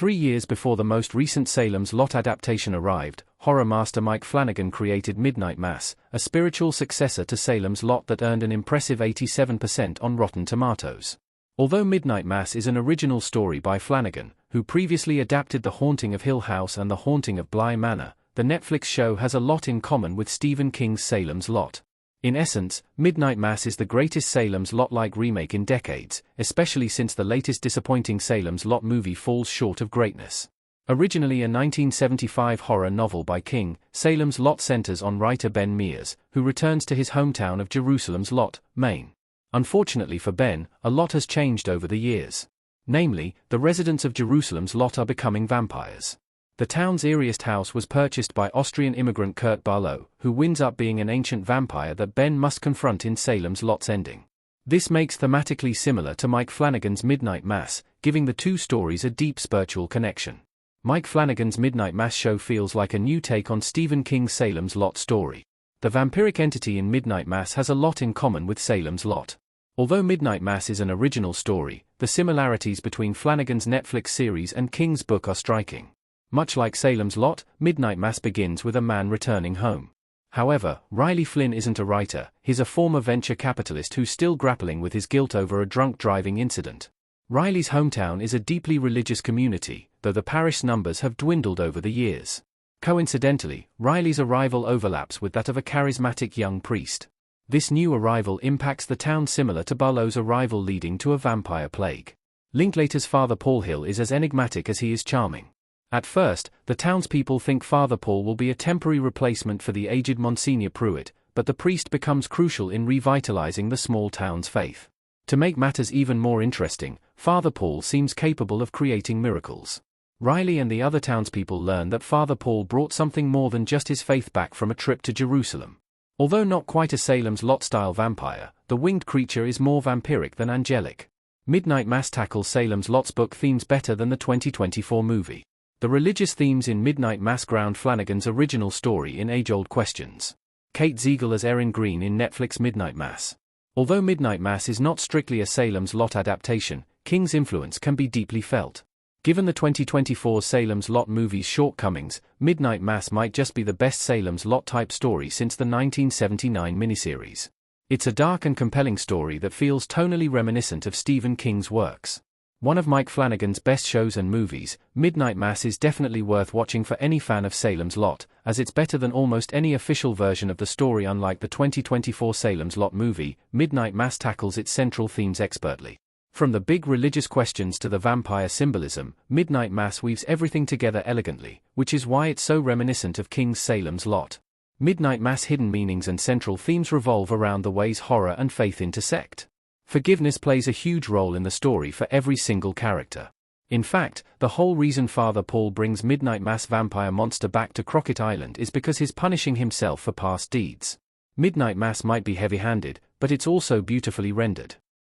3 years before the most recent Salem's Lot adaptation arrived, horror master Mike Flanagan created Midnight Mass, a spiritual successor to Salem's Lot that earned an impressive 87% on Rotten Tomatoes. Although Midnight Mass is an original story by Flanagan, who previously adapted The Haunting of Hill House and The Haunting of Bly Manor, the Netflix show has a lot in common with Stephen King's Salem's Lot. In essence, Midnight Mass is the greatest Salem's Lot-like remake in decades, especially since the latest disappointing Salem's Lot movie falls short of greatness. Originally a 1975 horror novel by King, Salem's Lot centers on writer Ben Mears, who returns to his hometown of Jerusalem's Lot, Maine. Unfortunately for Ben, a lot has changed over the years. Namely, the residents of Jerusalem's Lot are becoming vampires. The town's eeriest house was purchased by Austrian immigrant Kurt Barlow, who winds up being an ancient vampire that Ben must confront in Salem's Lot's ending. This makes thematically similar to Mike Flanagan's Midnight Mass, giving the two stories a deep spiritual connection. Mike Flanagan's Midnight Mass show feels like a new take on Stephen King's Salem's Lot story. The vampiric entity in Midnight Mass has a lot in common with Salem's Lot. Although Midnight Mass is an original story, the similarities between Flanagan's Netflix series and King's book are striking. Much like Salem's Lot, Midnight Mass begins with a man returning home. However, Riley Flynn isn't a writer, he's a former venture capitalist who's still grappling with his guilt over a drunk driving incident. Riley's hometown is a deeply religious community, though the parish numbers have dwindled over the years. Coincidentally, Riley's arrival overlaps with that of a charismatic young priest. This new arrival impacts the town similar to Barlow's arrival, leading to a vampire plague. Linklater's Father Paul Hill is as enigmatic as he is charming. At first, the townspeople think Father Paul will be a temporary replacement for the aged Monsignor Pruitt, but the priest becomes crucial in revitalizing the small town's faith. To make matters even more interesting, Father Paul seems capable of creating miracles. Riley and the other townspeople learn that Father Paul brought something more than just his faith back from a trip to Jerusalem. Although not quite a Salem's Lot-style vampire, the winged creature is more vampiric than angelic. Midnight Mass tackles Salem's Lot's book themes better than the 2024 movie. The religious themes in Midnight Mass ground Flanagan's original story in age-old questions. Kate Siegel as Erin Green in Netflix Midnight Mass. Although Midnight Mass is not strictly a Salem's Lot adaptation, King's influence can be deeply felt. Given the 2024 Salem's Lot movie's shortcomings, Midnight Mass might just be the best Salem's Lot-type story since the 1979 miniseries. It's a dark and compelling story that feels tonally reminiscent of Stephen King's works. One of Mike Flanagan's best shows and movies, Midnight Mass is definitely worth watching for any fan of Salem's Lot, as it's better than almost any official version of the story. Unlike the 2024 Salem's Lot movie, Midnight Mass tackles its central themes expertly. From the big religious questions to the vampire symbolism, Midnight Mass weaves everything together elegantly, which is why it's so reminiscent of King's Salem's Lot. Midnight Mass' hidden meanings and central themes revolve around the ways horror and faith intersect. Forgiveness plays a huge role in the story for every single character. In fact, the whole reason Father Paul brings Midnight Mass vampire monster back to Crockett Island is because he's punishing himself for past deeds. Midnight Mass might be heavy-handed, but it's also beautifully rendered.